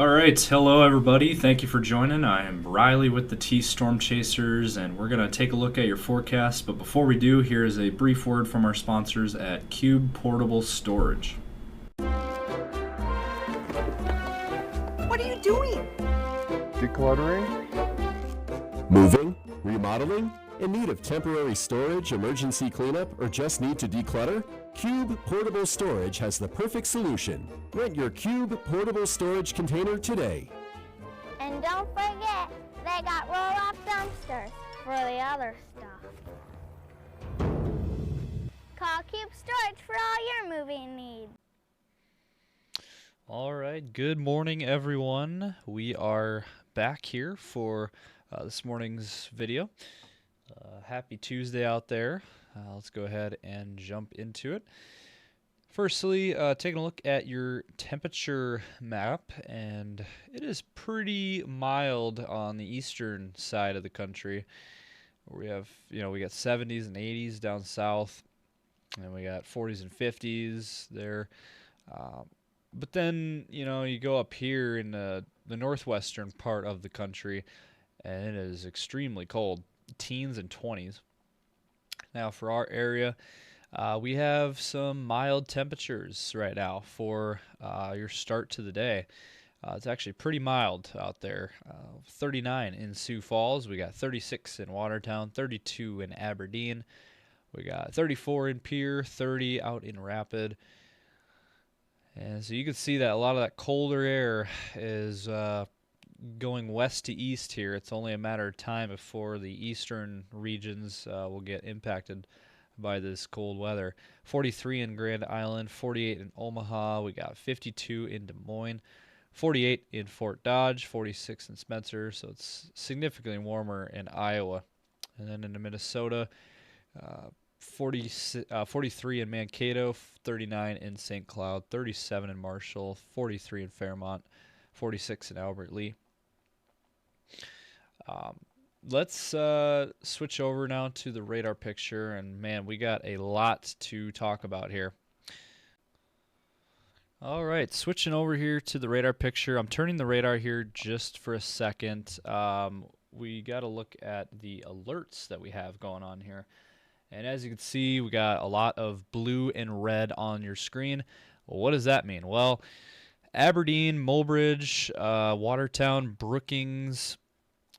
All right, hello everybody. Thank you for joining. I am Riley with the T Storm Chasers, and we're going to take a look at your forecast. But before we do, here is a brief word from our sponsors at Cube Portable Storage. What are you doing? Decluttering? Moving? Remodeling? In need of temporary storage, emergency cleanup, or just need to declutter? Cube Portable Storage has the perfect solution. Rent your Cube Portable Storage container today. And don't forget, they got roll-off dumpsters for the other stuff. Call Cube Storage for all your moving needs. All right, good morning, everyone. We are back here for this morning's video. Happy Tuesday out there. Let's go ahead and jump into it. Firstly, taking a look at your temperature map, and it is pretty mild on the eastern side of the country. We have, we got 70s and 80s down south, and we got 40s and 50s there. But then, you go up here in the northwestern part of the country, and it is extremely cold, teens and 20s. Now, for our area, we have some mild temperatures right now for your start to the day. It's actually pretty mild out there. 39 in Sioux Falls. We got 36 in Watertown, 32 in Aberdeen. We got 34 in Pierre, 30 out in Rapid. And so you can see that a lot of that colder air is going west to east here. It's only a matter of time before the eastern regions will get impacted by this cold weather. 43 in Grand Island, 48 in Omaha. We got 52 in Des Moines, 48 in Fort Dodge, 46 in Spencer. So it's significantly warmer in Iowa. And then in Minnesota, 43 in Mankato, 39 in St. Cloud, 37 in Marshall, 43 in Fairmont, 46 in Albert Lea. Let's switch over now to the radar picture, and man, we got a lot to talk about here. All right, switching over here to the radar picture. I'm turning the radar here just for a second. We got to look at the alerts that we have going on here. And as you can see, we got a lot of blue and red on your screen. Well, what does that mean? Well, Aberdeen, Mulbridge, Watertown, Brookings,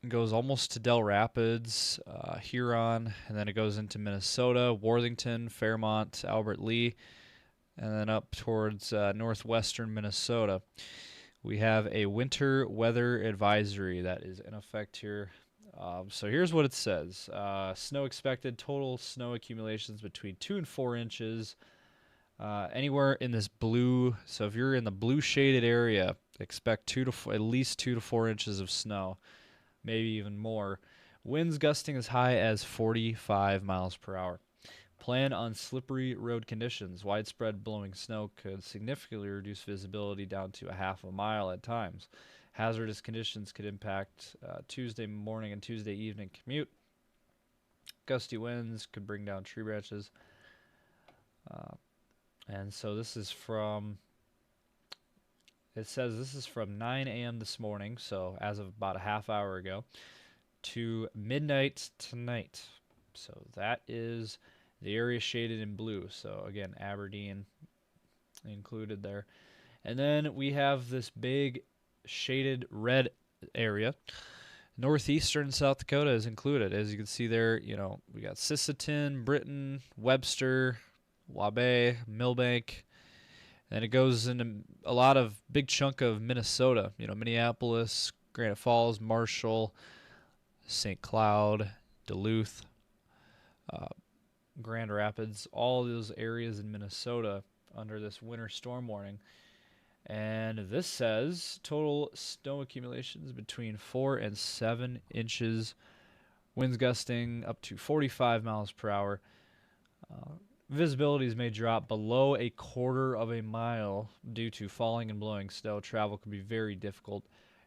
goes almost to Del Rapids, Huron, and then it goes into Minnesota, Worthington, Fairmont, Albert Lea, and then up towards northwestern Minnesota. We have a winter weather advisory that is in effect here. So here's what it says. Snow expected, total snow accumulations between 2 and 4 inches. Anywhere in this blue, so if you're in the blue shaded area, expect at least 2 to 4 inches of snow, maybe even more. Winds gusting as high as 45 miles per hour. Plan on slippery road conditions. Widespread blowing snow could significantly reduce visibility down to a half a mile at times. Hazardous conditions could impact Tuesday morning and Tuesday evening commute. Gusty winds could bring down tree branches. And so this is from, it says this is from 9 a.m. this morning, so as of about a half hour ago, to midnight tonight. So that is the area shaded in blue. So again, Aberdeen included there. And then we have this big shaded red area. Northeastern South Dakota is included. As you can see there, we got Sisseton, Britton, Webster, Wabae, Millbank. And it goes into a lot of big chunk of Minnesota, Minneapolis, Granite Falls, Marshall, St. Cloud, Duluth, Grand Rapids, all those areas in Minnesota under this winter storm warning. And this says total snow accumulations between 4 and 7 inches, winds gusting up to 45 miles per hour. Visibilities may drop below a quarter of a mile due to falling and blowing snow. Travel could be very difficult.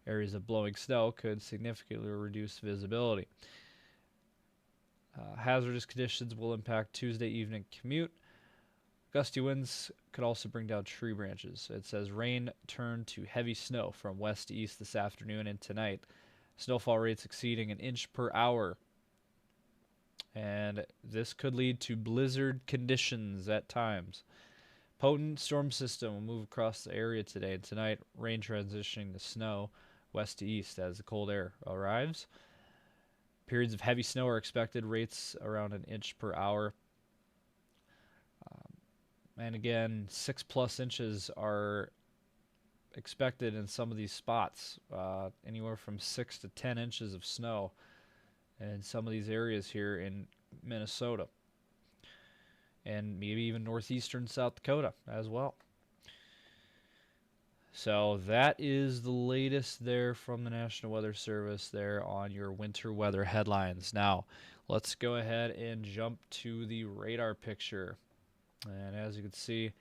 Areas of blowing snow could significantly reduce visibility. Hazardous conditions will impact Tuesday evening commute. Gusty winds could also bring down tree branches. It says rain turned to heavy snow from west to east this afternoon and tonight. Snowfall rates exceeding an inch per hour. And this could lead to blizzard conditions at times. Potent storm system will move across the area today and tonight. Rain transitioning to snow west to east as the cold air arrives. Periods of heavy snow are expected. Rates around an inch per hour. And again, 6+ inches are expected in some of these spots. Anywhere from 6 to 10 inches of snow in some of these areas here in Minnesota. And maybe even northeastern South Dakota as well. So that is the latest there from the National Weather Service there on your winter weather headlines. Now, let's go ahead and jump to the radar picture. And as you can see,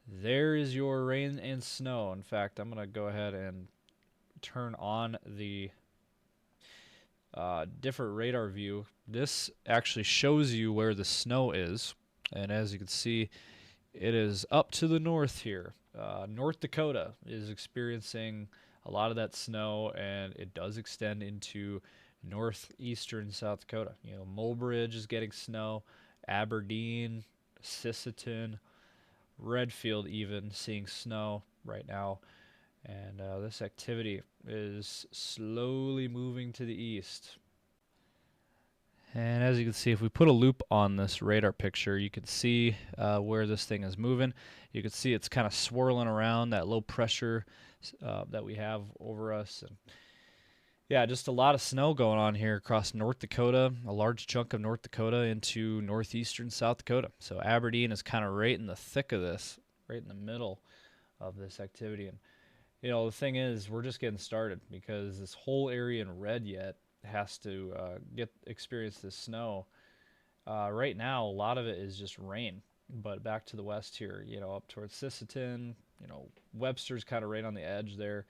there is your rain and snow. In fact, I'm going to go ahead and turn on the different radar view. This actually shows you where the snow is. And as you can see, it is up to the north here. North Dakota is experiencing a lot of that snow, and it does extend into northeastern South Dakota. You know, Mulbridge is getting snow, Aberdeen, Sisseton, Redfield even seeing snow right now. And this activity is slowly moving to the east. And as you can see, if we put a loop on this radar picture, you can see where this thing is moving. You can see it's kind of swirling around that low pressure that we have over us. And yeah, just a lot of snow going on here across North Dakota, a large chunk of North Dakota into northeastern South Dakota. So Aberdeen is kind of right in the thick of this, right in the middle of this activity. And you know, the thing is, we're just getting started because this whole area in red yet has to experience this snow. Right now, a lot of it is just rain. But back to the west here, you know, up towards Sisseton, you know, Webster's kind of right on the edge there.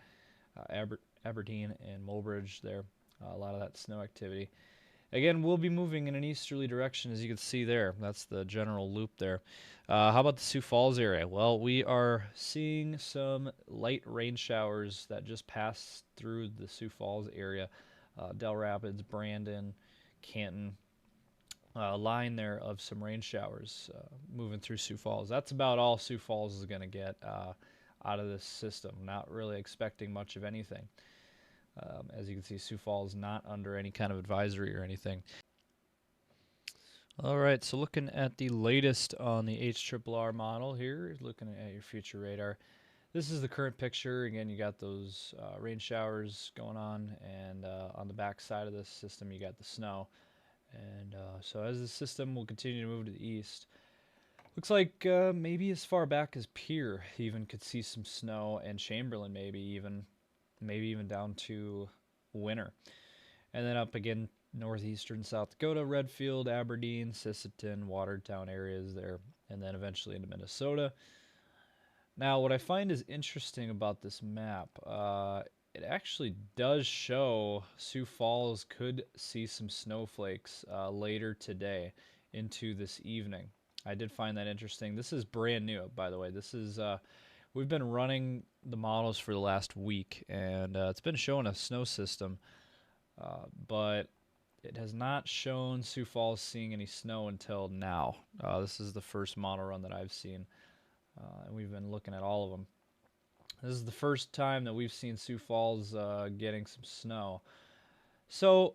Aberdeen and Mulbridge there, a lot of that snow activity. Again, we'll be moving in an easterly direction, as you can see there. That's the general loop there. How about the Sioux Falls area? Well, we are seeing some light rain showers that just passed through the Sioux Falls area. Del Rapids, Brandon, Canton, line there of some rain showers moving through Sioux Falls. That's about all Sioux Falls is going to get out of this system. Not really expecting much of anything. As you can see, Sioux Falls not under any kind of advisory or anything. All right, so looking at the latest on the HRRR model here, looking at your future radar. This is the current picture. Again, you got those rain showers going on, and on the back side of this system, you got the snow. And so as the system will continue to move to the east, looks like maybe as far back as Pierre even could see some snow, and Chamberlain maybe even down to Winter. And then up again, northeastern South Dakota, Redfield, Aberdeen, Sisseton, Watertown areas there, and then eventually into Minnesota. Now, what I find is interesting about this map, it actually does show Sioux Falls could see some snowflakes later today into this evening. I did find that interesting. This is brand new, by the way. This is we've been running the models for the last week, and it's been showing a snow system, but it has not shown Sioux Falls seeing any snow until now. This is the first model run that I've seen, and we've been looking at all of them. This is the first time that we've seen Sioux Falls getting some snow. So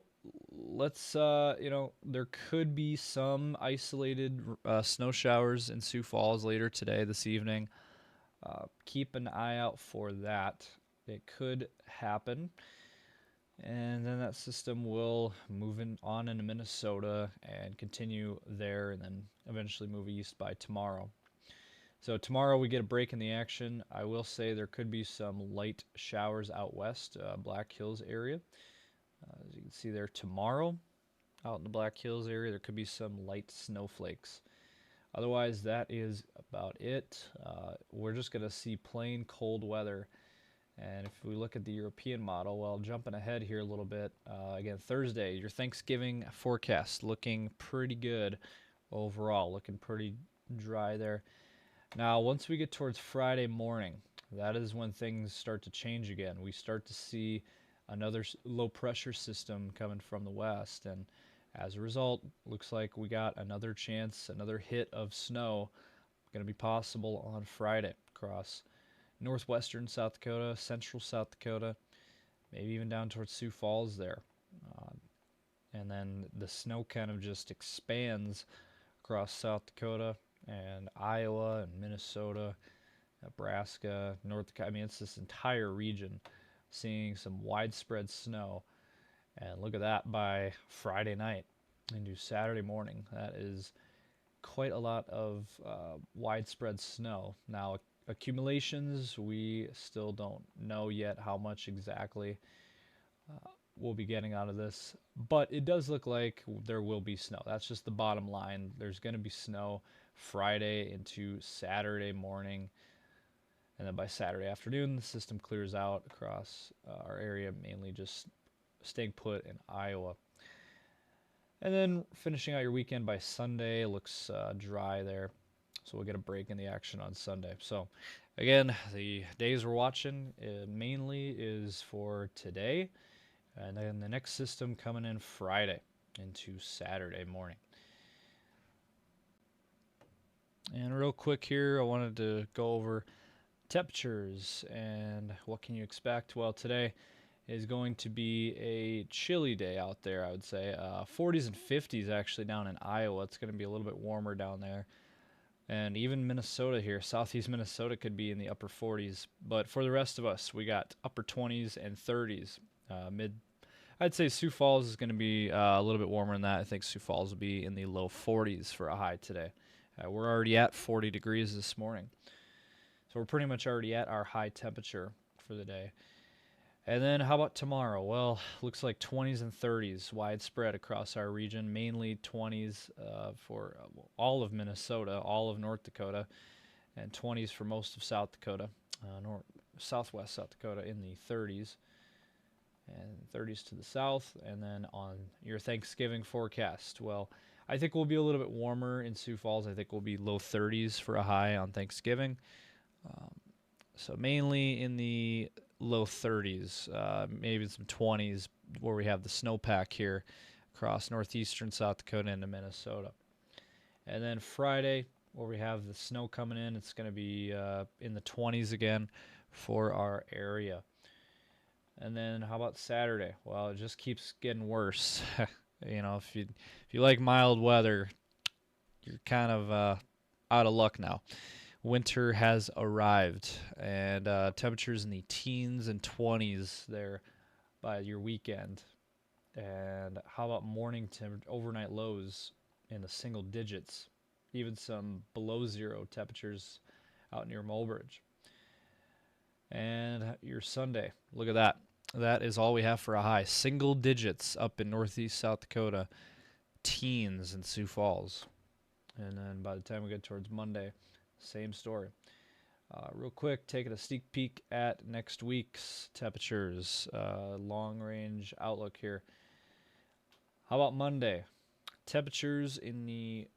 let's, there could be some isolated snow showers in Sioux Falls later today, this evening. Keep an eye out for that. It could happen. And then that system will move on into Minnesota and continue there, and then eventually move east by tomorrow. So tomorrow we get a break in the action. I will say there could be some light showers out west, Black Hills area. As you can see there, tomorrow out in the Black Hills area, there could be some light snowflakes. Otherwise, that is about it. We're just going to see plain cold weather. And if we look at the European model, well, jumping ahead here a little bit, again, Thursday, your Thanksgiving forecast looking pretty good overall, looking pretty dry there. Now, once we get towards Friday morning, that is when things start to change again. We start to see another low pressure system coming from the west, and as a result, looks like we got another chance, another hit of snow going to be possible on Friday across northwestern South Dakota, central South Dakota, maybe even down towards Sioux Falls there. And then the snow kind of just expands across South Dakota and Iowa and Minnesota, Nebraska, North Dakota. I mean, it's this entire region seeing some widespread snow. And look at that by Friday night into Saturday morning. That is quite a lot of widespread snow. Now, accumulations, we still don't know yet how much exactly we'll be getting out of this, but it does look like there will be snow. That's just the bottom line. There's going to be snow Friday into Saturday morning, and then by Saturday afternoon the system clears out across our area, mainly just staying put in Iowa. And then finishing out your weekend by Sunday, looks dry there, so we'll get a break in the action on Sunday. So again, the days we're watching mainly is for today, and then the next system coming in Friday into Saturday morning. And real quick here, I wanted to go over temperatures and what can you expect. Well, today is going to be a chilly day out there, I would say. 40s and 50s actually down in Iowa. It's going to be a little bit warmer down there. And even Minnesota here, southeast Minnesota, could be in the upper 40s. But for the rest of us, we got upper 20s and 30s. I'd say Sioux Falls is going to be a little bit warmer than that. I think Sioux Falls will be in the low 40s for a high today. We're already at 40 degrees this morning. So we're pretty much already at our high temperature for the day. And then how about tomorrow? Well, looks like 20s and 30s widespread across our region, mainly 20s for all of Minnesota, all of North Dakota, and 20s for most of South Dakota, southwest South Dakota in the 30s, and 30s to the south. And then on your Thanksgiving forecast, well, I think we'll be a little bit warmer in Sioux Falls. I think we'll be low 30s for a high on Thanksgiving. So mainly in the low 30s, maybe some 20s where we have the snowpack here across northeastern South Dakota into Minnesota. And then Friday, where we have the snow coming in, it's going to be in the 20s again for our area. And then how about Saturday? Well, it just keeps getting worse. You know, if you like mild weather, you're kind of out of luck now. Winter has arrived, and temperatures in the teens and 20s there by your weekend. And how about morning overnight lows in the single digits, even some below zero temperatures out near Mulbridge. And your Sunday, look at that. That is all we have for a high. Single digits up in northeast South Dakota, teens in Sioux Falls. And then by the time we get towards Monday, same story. Real quick, taking a sneak peek at next week's temperatures, long-range outlook here. How about Monday? Temperatures in the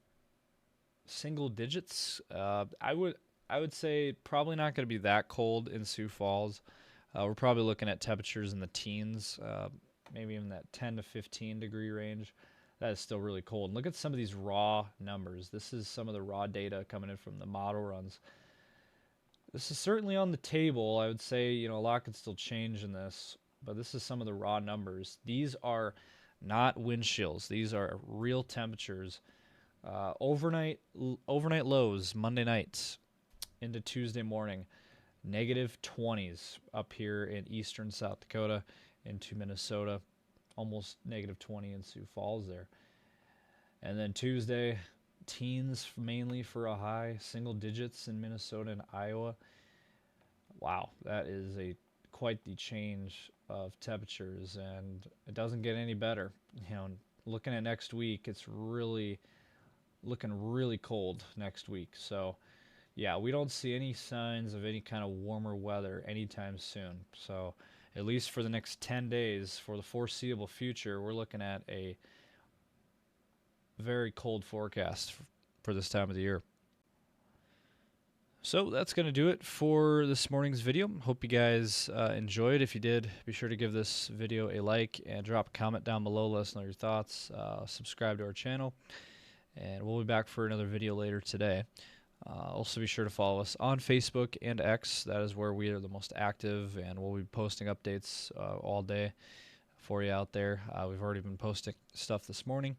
single digits. I would say probably not going to be that cold in Sioux Falls. We're probably looking at temperatures in the teens, maybe even that 10 to 15 degree range. That is still really cold. And look at some of these raw numbers. This is some of the raw data coming in from the model runs. This is certainly on the table. I would say, you know, a lot could still change in this, but this is some of the raw numbers. These are not wind chills. These are real temperatures. Overnight lows Monday night into Tuesday morning. Negative 20s up here in eastern South Dakota into Minnesota. Almost negative 20 in Sioux Falls there. And then Tuesday, teens mainly for a high, single digits in Minnesota and Iowa. Wow, that is quite the change of temperatures, and it doesn't get any better. You know, looking at next week, it's really looking really cold next week. So yeah, we don't see any signs of any kind of warmer weather anytime soon. So at least for the next 10 days, for the foreseeable future, we're looking at a very cold forecast for this time of the year. So that's going to do it for this morning's video. Hope you guys enjoyed. If you did, be sure to give this video a like and drop a comment down below. Let us know your thoughts. Subscribe to our channel, and we'll be back for another video later today. Also, be sure to follow us on Facebook and X. That is where we are the most active, and we'll be posting updates all day for you out there. We've already been posting stuff this morning.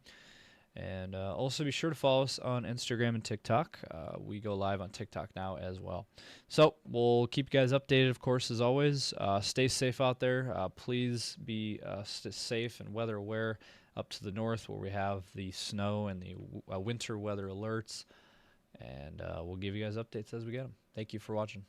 And also be sure to follow us on Instagram and TikTok. We go live on TikTok now as well. So we'll keep you guys updated, of course, as always. Stay safe out there. Please be safe and weather aware up to the north where we have the snow and the winter weather alerts. And we'll give you guys updates as we get them. Thank you for watching.